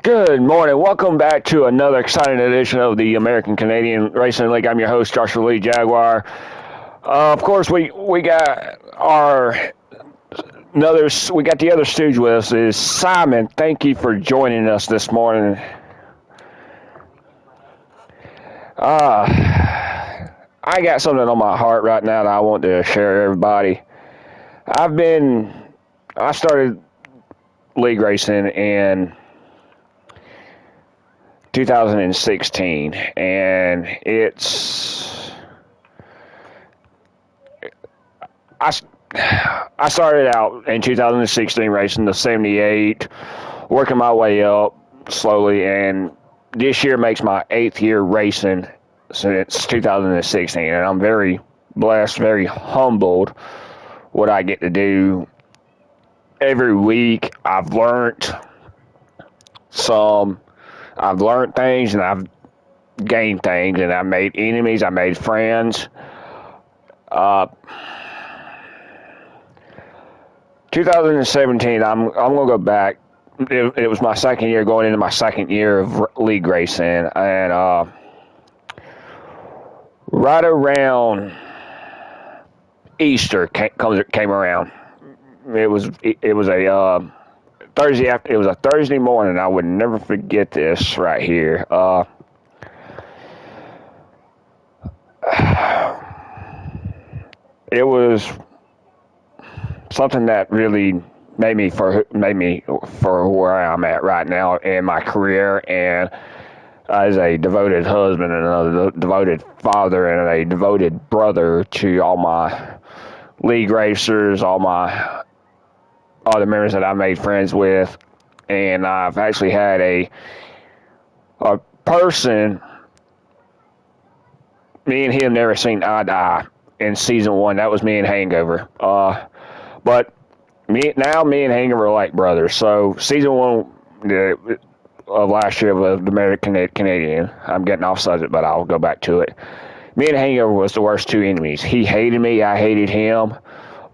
Good morning. Welcome back to another exciting edition of the American Canadian Racing League. I'm your host, Joshua Lee Jaguar. Of course, we got we got the other stooge with us is Simon. Thank you for joining us this morning. I got something on my heart right now that I want to share with everybody. I started league racing in 2016, and I started out in 2016 racing the 78, working my way up slowly, and this year makes my 8th year racing since 2016, and I'm very blessed, very humbled what I get to do every week. I've learned things, and I've gained things, and I've made enemies, I made friends. 2017, I'm gonna go back. It was my second year, going into my second year of league racing, and right around Easter came around. It was a Thursday after. It was a Thursday morning. I would never forget this right here. It was something that really made me for where I'm at right now in my career, and as a devoted husband and a devoted father and a devoted brother to all my league racers, all the members that I made friends with. And I've actually had a person, me and him never seen eye to eye in season 1. That was me and Hangover. But me and Hangover are like brothers. So season 1 of last year was the Americanadian. I'm getting off subject, but I'll go back to it. Me and Hangover was the worst two enemies. He hated me, I hated him.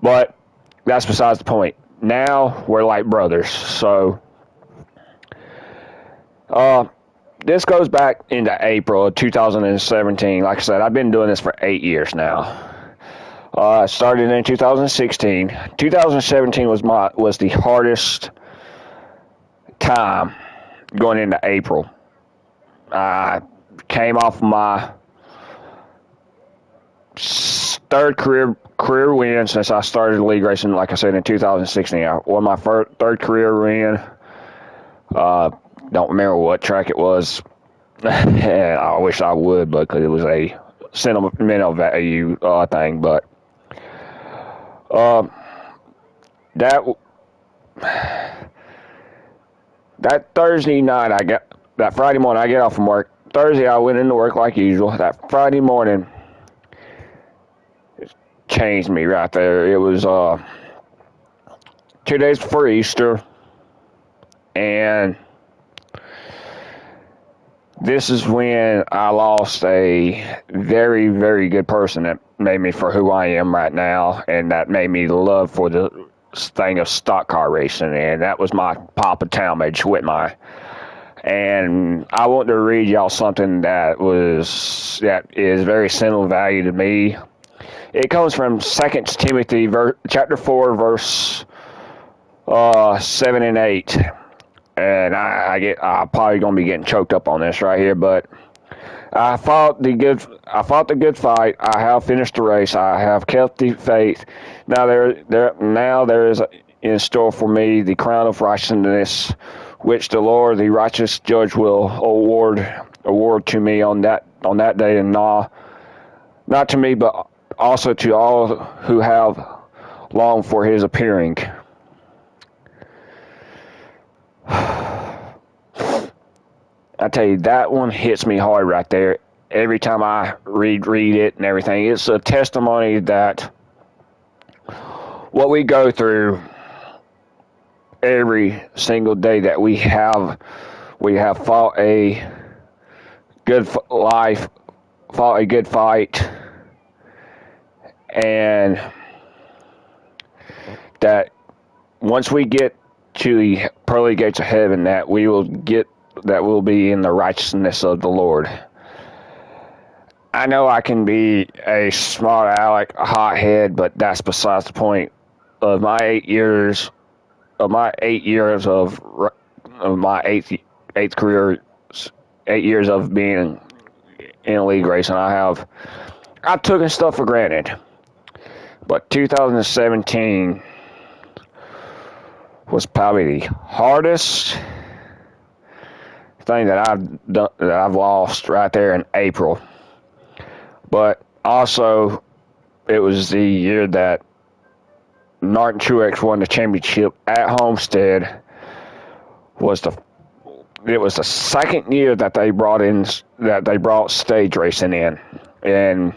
But that's besides the point. Now we're like brothers. So this goes back into April of 2017. Like I said, I've been doing this for 8 years now. I started in 2016. 2017 was the hardest time going into April. I came off my third career win since I started league racing. Like I said, in 2016, I won my third career win. Don't remember what track it was. And I wish I would, because it was a sentimental value thing. But that Thursday night, that Friday morning, I get off from work. Thursday, I went into work like usual. That Friday morning, it changed me right there. It was 2 days before Easter, and this is when I lost a very, very good person that made me for who I am right now, and that made me love for the thing of stock car racing, and that was my Papa Talmadge Whitmire. And I want to read y'all something that is very sentimental value to me. It comes from 2 Timothy chapter 4, verse 7 and 8. And I'm probably gonna be getting choked up on this right here, but I fought the good fight. I have finished the race. I have kept the faith. Now there is in store for me the crown of righteousness, which the Lord, the righteous judge, will award to me on that day, and not to me, but also to all who have longed for his appearing. I tell you, that one hits me hard right there. Every time I read it and everything, it's a testimony that what we go through every single day, that we have fought a good life, fought a good fight, and that once we get to the pearly gates of heaven, that we will get that will be in the righteousness of the Lord. I know I can be a smart aleck, a hothead, but that's besides the point. Of my 8 years, of my 8 years of my eighth career, 8 years of being in league racing, I've taken stuff for granted. But 2017 was probably the hardest thing that I've done, that I've lost right there in April. But also, it was the year that Martin Truex won the championship at Homestead. It was the second year that they brought stage racing in, and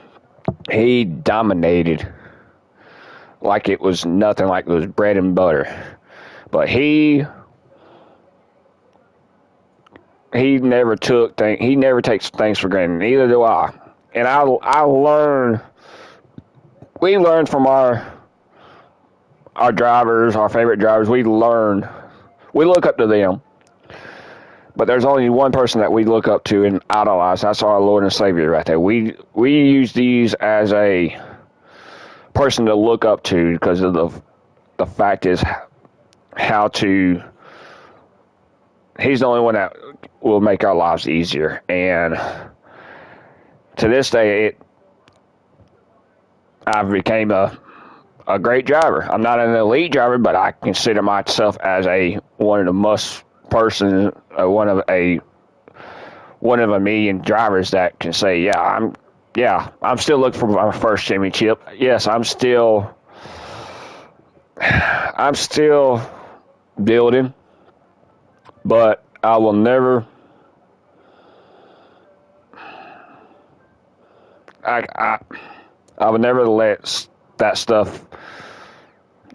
he dominated like it was nothing, like it was bread and butter. But he never takes things for granted. Neither do I. And we learned from our drivers, our favorite drivers. We look up to them. But there's only one person that we look up to and idolize. That's our Lord and Savior right there. We use these as a person to look up to because of the fact is he's the only one that will make our lives easier. And to this day, I've became a great driver. I'm not an elite driver, but I consider myself as one of the one of a million drivers that can say, I'm still looking for my first championship. Yes, I'm still building, but I will never. I would never let that stuff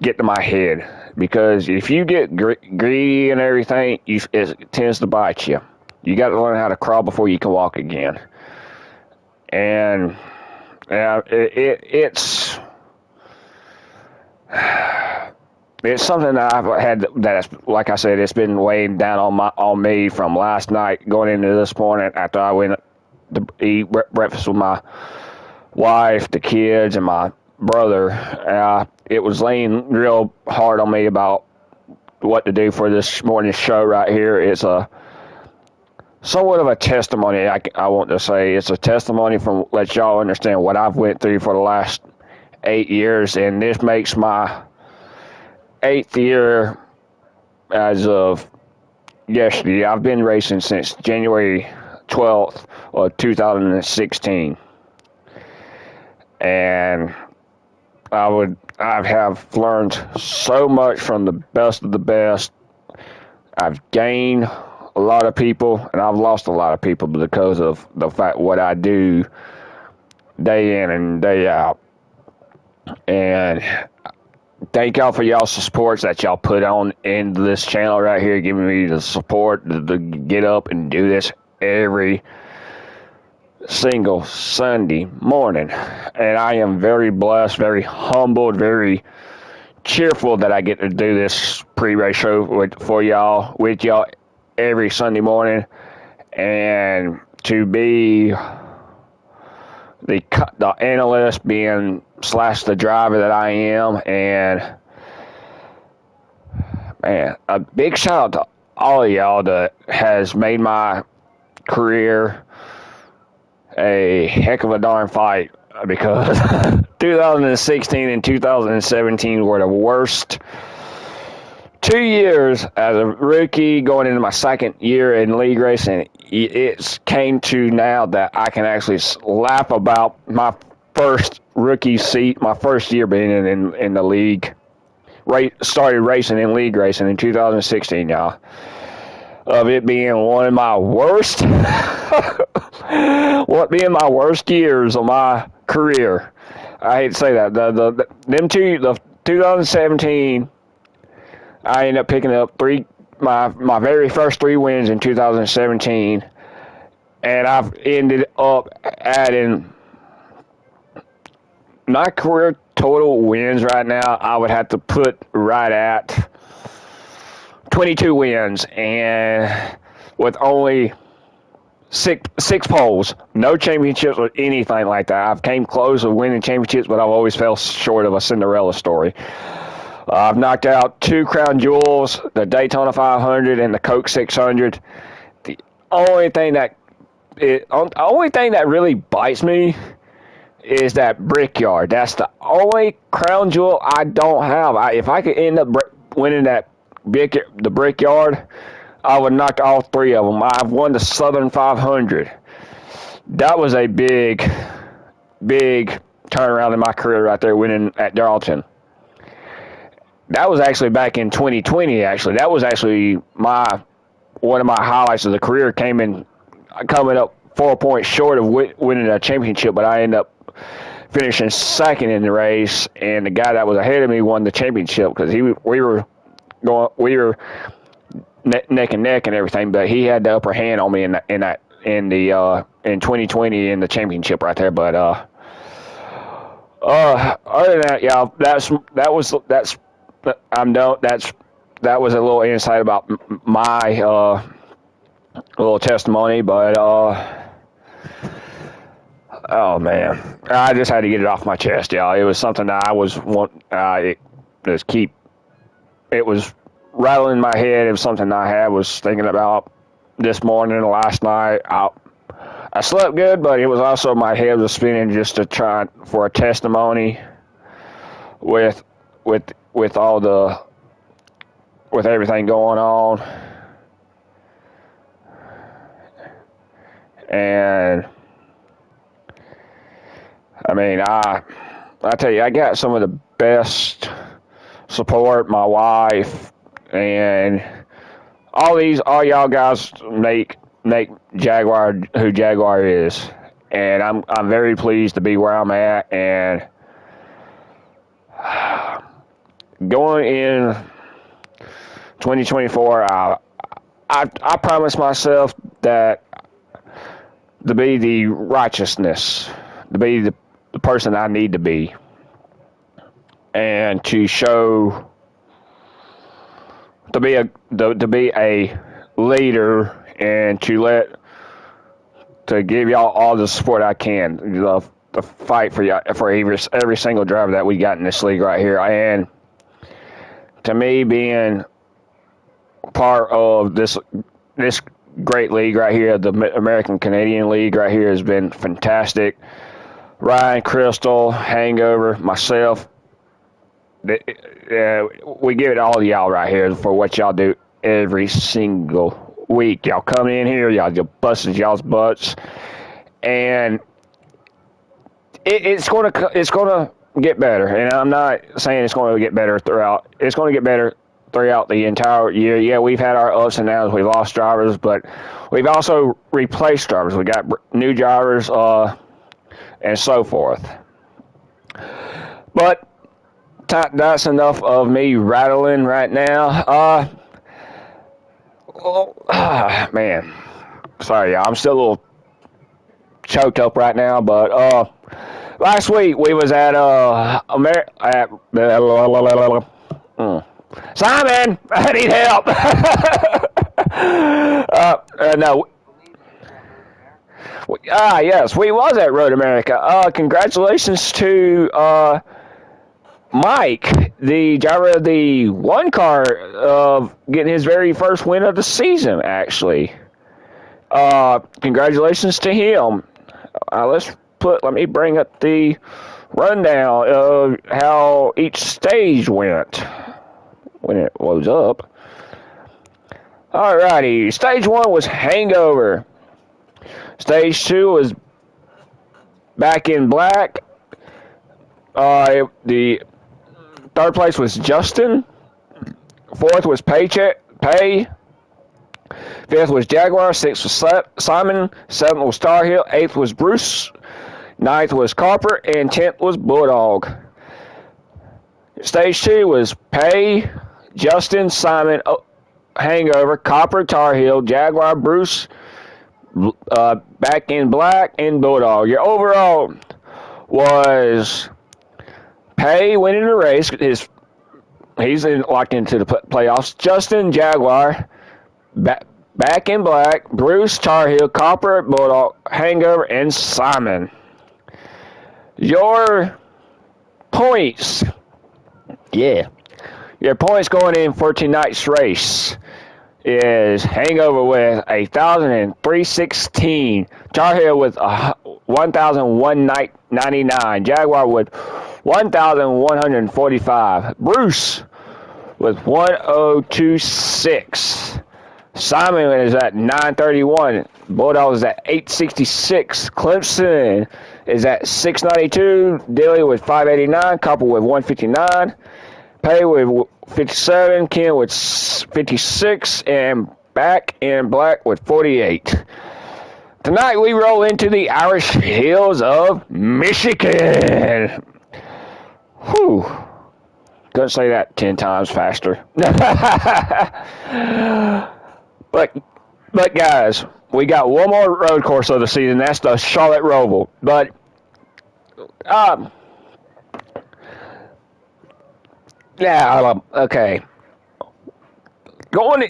get to my head, because if you get greedy and everything, it tends to bite you. You got to learn how to crawl before you can walk again. And it's something that I've had that's, like I said, it's been weighing down on me from last night going into this morning after I went to eat breakfast with my wife, the kids, and my brother. It was laying real hard on me about what to do for this morning's show right here. It's somewhat of a testimony. I want to say it's a testimony from let y'all understand what I've went through for the last 8 years, and this makes my 8th year as of yesterday. I've been racing since January 12th of 2016, and I have learned so much from the best of the best. I've gained a lot of people, and I've lost a lot of people because of the fact what I do day in and day out. And thank y'all for y'all's support that y'all put on into this channel right here, giving me the support to get up and do this every single Sunday morning. And I am very blessed, very humbled, very cheerful that I get to do this pre-race show with y'all every Sunday morning, and to be the analyst being / the driver that I am. And man, a big shout out to all of y'all that has made my career a heck of a darn fight, because 2016 and 2017 were the worst 2 years as a rookie going into my second year in league racing. It's came to now that I can actually laugh about my first rookie seat, my first year being in the league. Started racing in league racing in 2016, y'all. Of it being one of my worst, being my worst years of my career. I hate to say that. The 2017, I ended up picking up my very first 3 wins in 2017, and I've ended up adding my career total wins right now. I would have to put right at 22 wins, and with only six poles, no championships or anything like that. I've came close to winning championships, but I've always fell short of a Cinderella story. I've knocked out 2 crown jewels, the Daytona 500 and the Coke 600. The only thing that really bites me is that Brickyard. That's the only crown jewel I don't have. If I could end up winning the Brickyard, I would knock all 3 of them. I've won the Southern 500. That was a big turnaround in my career right there, winning at Darlington. That was actually back in 2020. Actually, that was actually one of my highlights of the career. Coming up 4 points short of winning a championship, but I ended up finishing second in the race, and the guy that was ahead of me won the championship because we were neck and neck and everything, but he had the upper hand on me in 2020 in the championship right there. But other than that, yeah, that was a little insight about my little testimony, but oh man, I just had to get it off my chest, y'all. It was something that I was it was rattling in my head. It was something I was thinking about this morning and last night. I slept good, but it was also my head was spinning just to try for a testimony with everything going on. And I mean, I tell you, I got some of the best support. My wife and all y'all guys make Jaguar who Jaguar is, and I'm very pleased to be where I'm at. And going in 2024, I promised myself that to be the righteousness, to be the person I need to be, and to be a leader, and to give y'all all the support I can, to fight for y'all, for every single driver that we got in this league right here. And to me, being part of this great league right here, the American-Canadian League right here, has been fantastic. Ryan, Crystal, Hangover, myself, we give it all to y'all right here for what y'all do every single week. Y'all come in here, y'all busting y'all's butts, and it's gonna get better. And I'm not saying it's going to get better throughout. It's going to get better throughout the entire year. Yeah, we've had our ups and downs. We lost drivers, but we've also replaced drivers. We got new drivers, and so forth. But that's enough of me rattling right now. Man, sorry, y'all. I'm still a little choked up right now, but last week we was at Simon, I need help. No. Yes, we was at Road America. Congratulations to Mike, the driver of the one car, of getting his very first win of the season, actually. Congratulations to him. Let me bring up the rundown of how each stage went when it was up. Alrighty, stage 1 was Hangover. Stage 2 was Back in Black. The third place was Justin. Fourth was Pay. Fifth was Jaguar. Sixth was Simon. Seventh was Star Hill. Eighth was Bruce. Ninth was Carper. And 10th was Bulldog. Stage 2 was Pay, Justin, Simon, Hangover, Copper, Tar Heel, Jaguar, Bruce, Back in Black, and Bulldog. Your overall was Pay winning the race. He's locked into the playoffs. Justin, Jaguar, Back in Black, Bruce, Tar Heel, Copper, Bulldog, Hangover, and Simon. Your points. Yeah. Your points going in for tonight's race is Hangover with 1,316, Tar Heel with 1,199, Jaguar with 1,145, Bruce with 1,026, Simon is at 931, Bulldog is at 866, Clemson is at 692, Dilly with 589, Copper with 159, Pay with 57, Ken with 56, and Back in Black with 48. Tonight we roll into the Irish Hills of Michigan. Whew. Couldn't say that 10 times faster. but guys, we got one more road course of the season. That's the Charlotte Roval. But yeah, okay. Going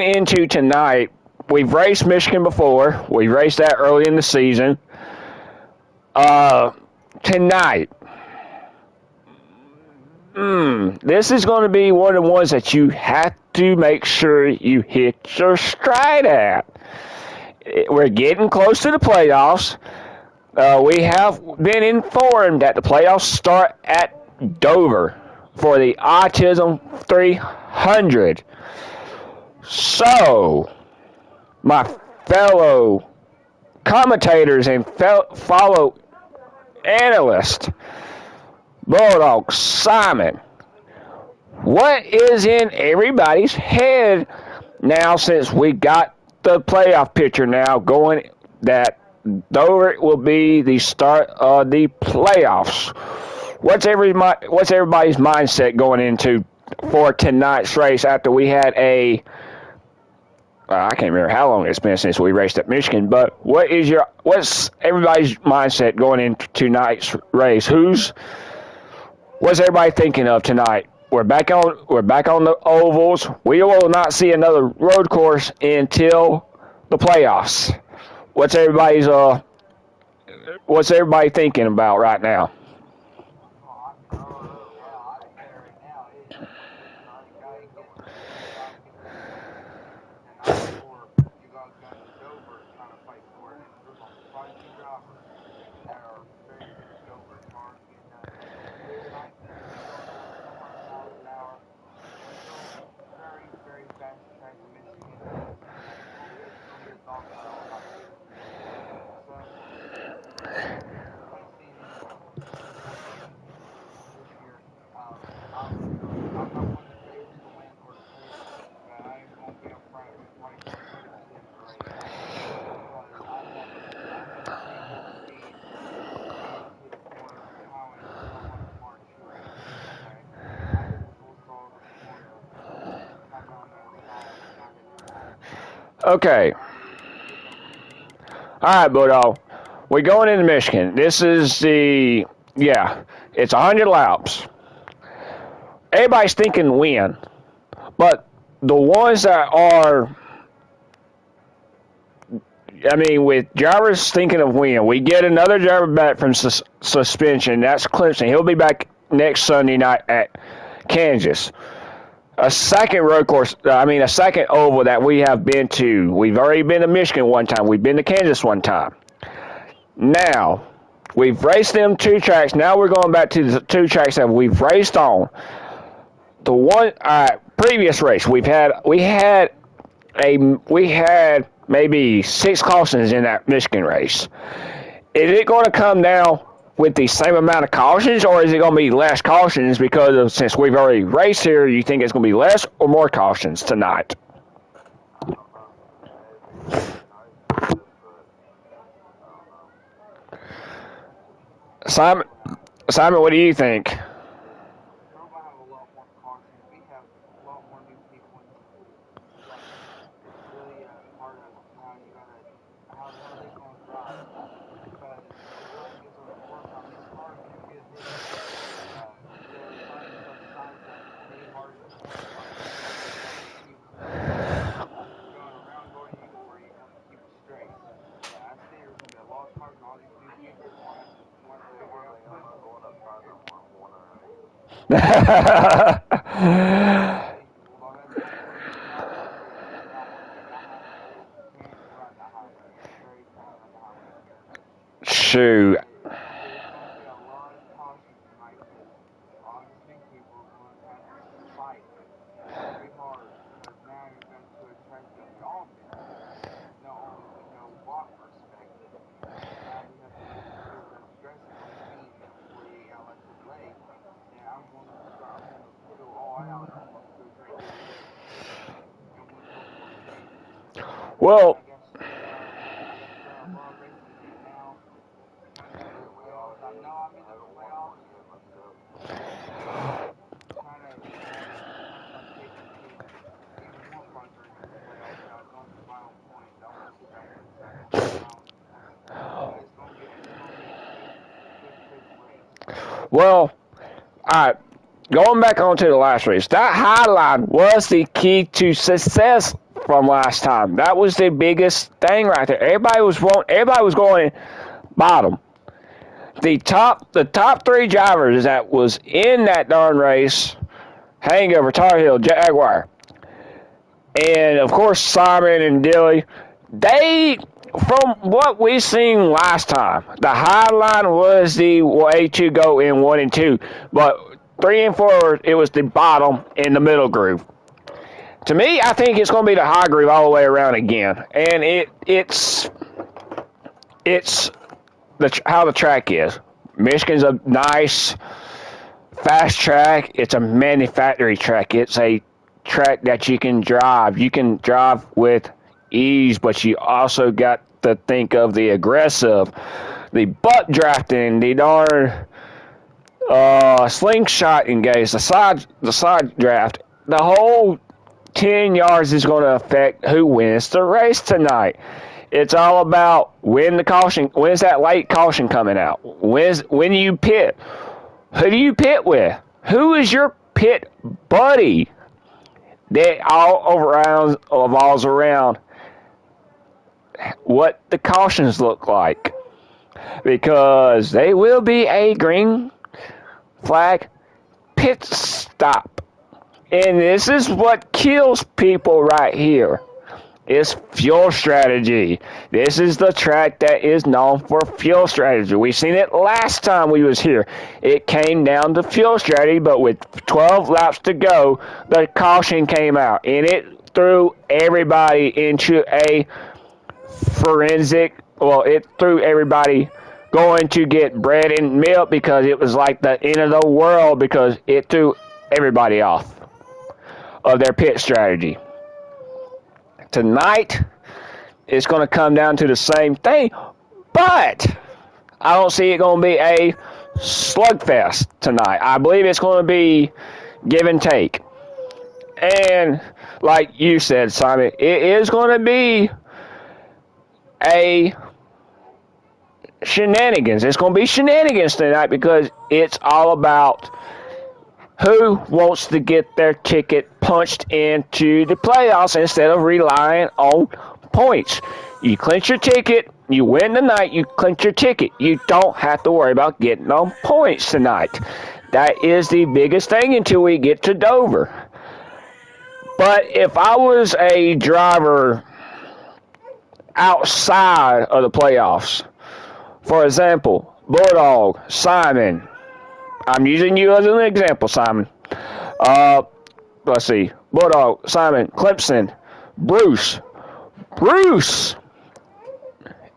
into tonight, we've raced Michigan before. We raced that early in the season. Tonight, this is going to be one of the ones that you have to make sure you hit your stride at. We're getting close to the playoffs. We have been informed that the playoffs start at Dover for the Autism 300. So, my fellow commentators and follow analysts, Bulldog, Simon, what is in everybody's head now since we got the playoff picture now going that Dover will be the start of the playoffs? What's everybody's mindset going into for tonight's race after we had I can't remember how long it's been since we raced at Michigan, but what's everybody's mindset going into tonight's race? What's everybody thinking of tonight? We're back on the ovals. We will not see another road course until the playoffs. What's everybody thinking about right now? Okay. All right, Bulldog. We're going into Michigan. This is it's 100 laps. Everybody's thinking win, but the ones that are, with drivers thinking of win, we get another driver back from suspension. That's Clemson. He'll be back next Sunday night at Kansas. A second a second oval that we have been to. We've already been to Michigan one time. We've been to Kansas one time. Now, we've raced them two tracks. Now we're going back to the two tracks that we've raced on. The previous race we had maybe 6 cautions in that Michigan race. Is it going to come down with the same amount of cautions, or is it going to be less cautions since we've already raced here? You think it's going to be less or more cautions tonight? Simon, what do you think? Shoot. Well, well, all right. Going back onto the last race, that high line was the key to success from last time. That was the biggest thing right there. Everybody was going bottom. The top three drivers that was in that darn race, Hangover, Tar Heel, Jaguar, and of course Simon and Dilly, they, from what we seen last time, the high line was the way to go in 1 and 2, but 3 and 4 it was the bottom in the middle groove. To me, I think it's going to be the high groove all the way around again, and it's how the track is. Michigan's a nice fast track. It's a manufacturing track. It's a track that you can drive. You can drive with ease, but you also got to think of the aggressive, the butt drafting, the darn slingshot engage, the side draft. The whole 10 yards is going to affect who wins the race tonight. It's all about when's that late caution coming out? When you pit? Who do you pit with? Who is your pit buddy? That all revolves around what the cautions look like. Because they will be a green flag pit stop. And this is what kills people right here. It's fuel strategy. This is the track that is known for fuel strategy. We seen it last time we was here. It came down to fuel strategy, but with 12 laps to go, the caution came out, and it threw everybody into a forensic. Well, it threw everybody going to get bread and milk because it was like the end of the world because it threw everybody off of their pit strategy. Tonight, it's going to come down to the same thing, but I don't see it going to be a slugfest tonight. I believe it's going to be give and take. And like you said, Simon, it is going to be a shenanigans. It's going to be shenanigans tonight because it's all about who wants to get their ticket punched into the playoffs instead of relying on points. You clinch your ticket, you win tonight, you clinch your ticket. You don't have to worry about getting on points tonight. That is the biggest thing until we get to Dover. But if I was a driver outside of the playoffs, for example, Bulldog, Simon, I'm using you as an example, Simon. Let's see. Bulldog, Simon, Clemson, Bruce,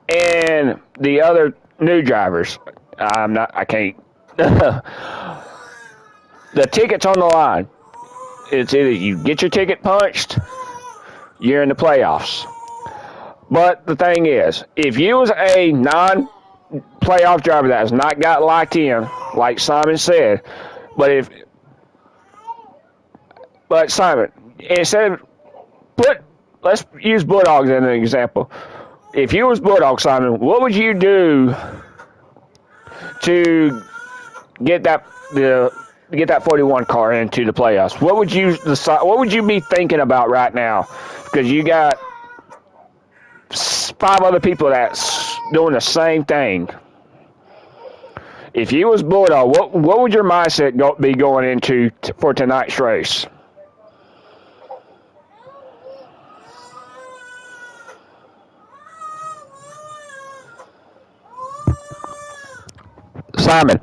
and the other new drivers. I can't. The ticket's on the line. It's either you get your ticket punched, you're in the playoffs. But the thing is, if you was a non-playoff driver that has not got locked in, like Simon said, but Simon, instead of let's use Bulldogs as an example. If you was Bulldog, Simon, what would you do to get that 41 car into the playoffs? What would you decide? What would you be thinking about right now? Because you got 5 other people that's doing the same thing. If you was Bulldog, what would your mindset be going into for tonight's race? Simon.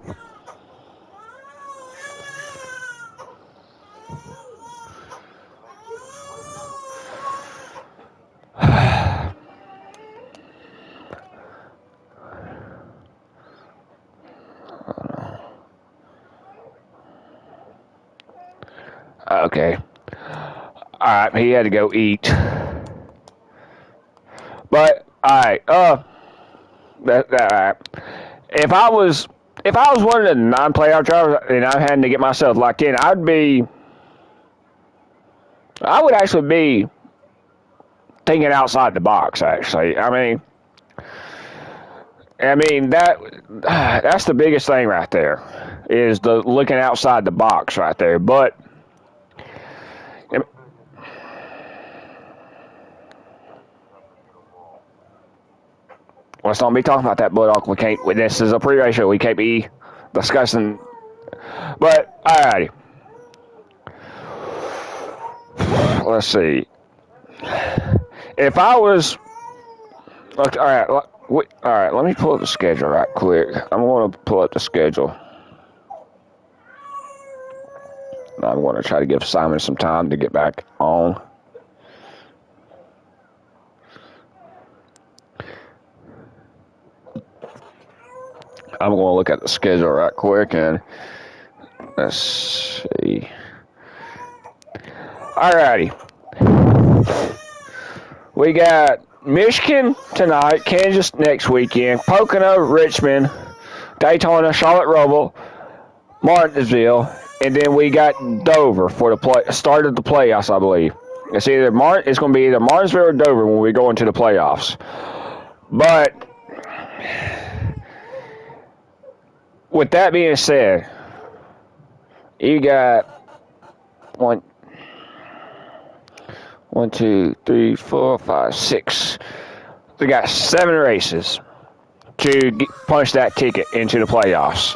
Okay. All right, he had to go eat. But all right, all right. If I was one of the non-playoff drivers and I had to get myself locked in, I would actually be thinking outside the box. Actually, that's the biggest thing right there, is the looking outside the box right there. But let's not be talking about that, Bulldog. We can't. This is a pre-race show. We can't be discussing. But alrighty, let's see. If I was, look, all right. Let me pull up the schedule right quick. I'm going to pull up the schedule. I'm going to try to give Simon some time to get back on. I'm going to look at the schedule right quick and let's see. Alrighty. We got Michigan tonight, Kansas next weekend, Pocono, Richmond, Daytona, Charlotte Roval, Martinsville, and then we got Dover for the start of the playoffs, I believe. It's going to be either Martinsville or Dover when we go into the playoffs. But with that being said, you got one, 2, 3, 4, 5, 6. We got 7 races to punch that ticket into the playoffs.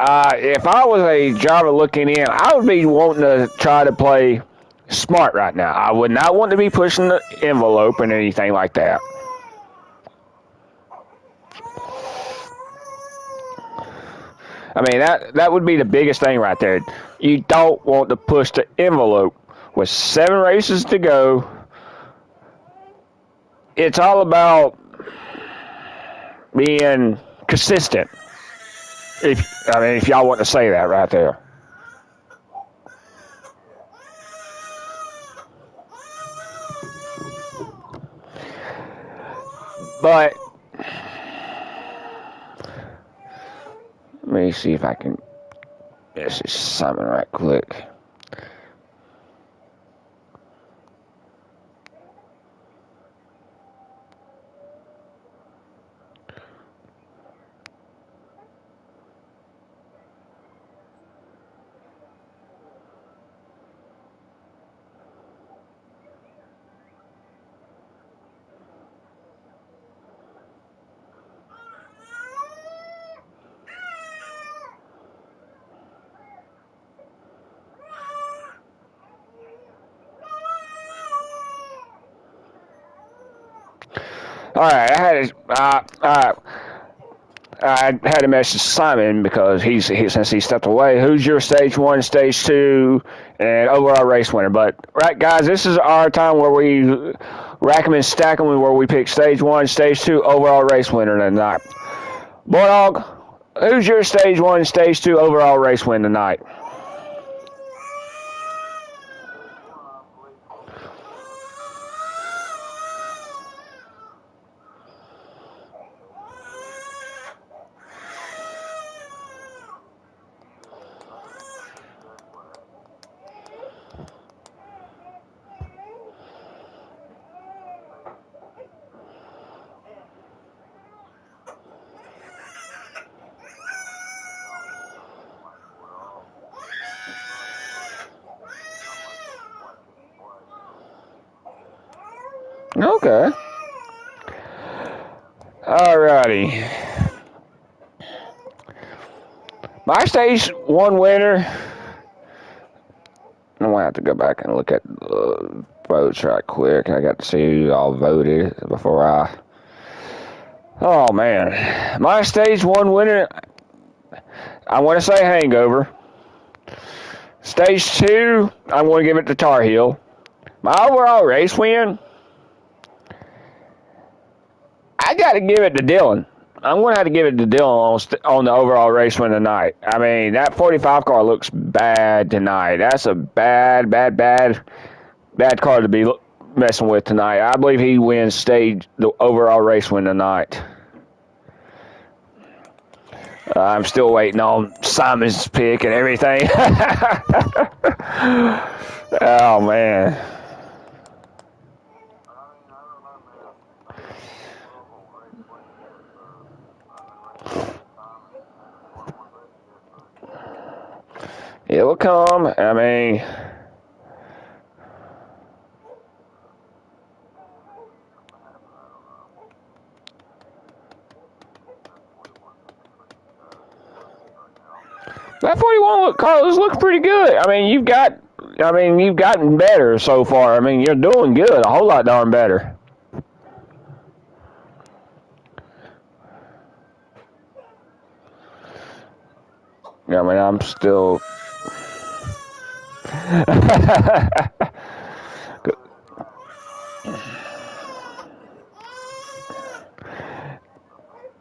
If I was a driver looking in, I would be wanting to try to play smart right now. I would not want to be pushing the envelope and anything like that. That would be the biggest thing right there. You don't want to push the envelope. With 7 races to go, it's all about being consistent. If y'all want to say that right there. But let me see if I can message Simon right quick. All right, I had to message Simon because since he stepped away. Who's your stage 1, stage 2, and overall race winner? But right, guys, this is our time where we rack them and stack them, where we pick stage 1, stage 2, overall race winner tonight. Bulldog, who's your stage 1, stage 2, overall race win tonight? Okay. Alrighty. My stage one winner. I'm gonna have to go back and look at the votes right quick. I got to see who all voted before I. Oh man, my stage one winner. I want to say Hangover. Stage two, I'm going to give it to Tar Heel. My overall race win, I got to give it to Dylan. I'm going to have to give it to Dylan on the overall race win tonight. I mean, that 45 car looks bad tonight. That's a bad car to be messing with tonight. I believe he wins the overall race win tonight. I'm still waiting on Simon's pick and everything. Oh, man. It will come. I mean, that 41 Carlos looks pretty good. I mean, you've gotten better so far. I mean, you're doing good, a whole lot darn better. I mean, I'm still.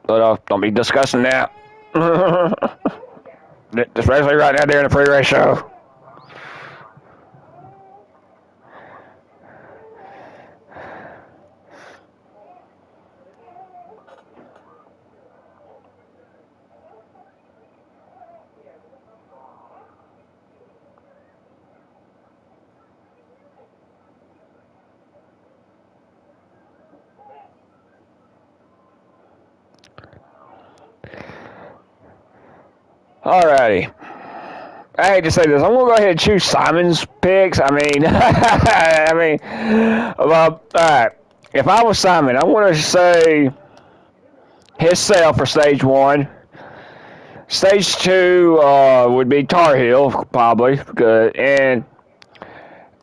But don't be discussing that. Especially right now during the pre-race show. Alrighty. I hate to say this. I'm gonna go ahead and choose Simon's picks. I mean, well, all right. If I was Simon, I'm gonna say himself for stage one. Stage two would be Tar Heel, probably. Good. And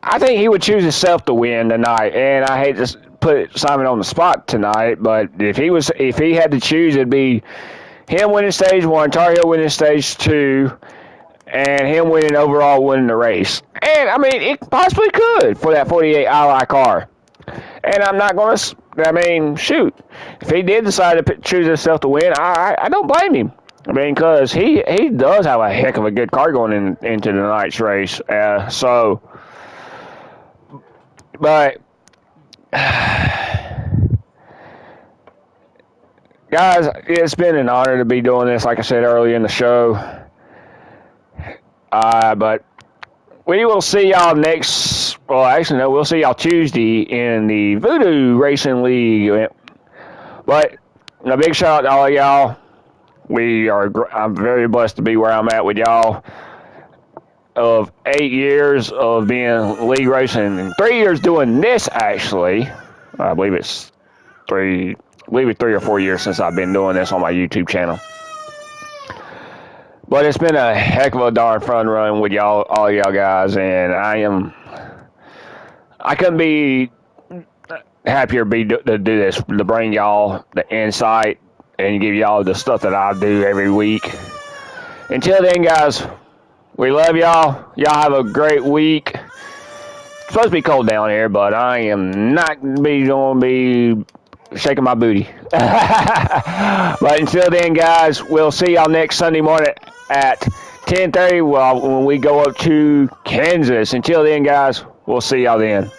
I think he would choose himself to win tonight. And I hate to put Simon on the spot tonight, but if he had to choose, it'd be him winning stage one, Tar Heel winning stage two, and him winning the race. And I mean, it possibly could for that 48 Ally car. And I'm not going to. I mean, shoot, if he did decide to choose himself to win, I don't blame him. I mean, because he does have a heck of a good car going into the night's race. But guys, it's been an honor to be doing this. Like I said earlier in the show, but we will see y'all next. Well, actually, no, we'll see y'all Tuesday in the Voodoo Racing League. But a big shout out to all of y'all. I'm very blessed to be where I'm at with y'all. Of 8 years of being league racing, and 3 years doing this. Actually, I believe it's 3 or 4 years since I've been doing this on my YouTube channel. But it's been a heck of a darn fun run with y'all, all y'all guys, and I couldn't be happier to do this, to bring y'all the insight and give y'all the stuff that I do every week. Until then, guys, we love y'all. Y'all have a great week. It's supposed to be cold down here, but I am not going to be shaking my booty. But until then, guys, we'll see y'all next Sunday morning at 10:30 when we go up to Kansas. Until then, guys, we'll see y'all then.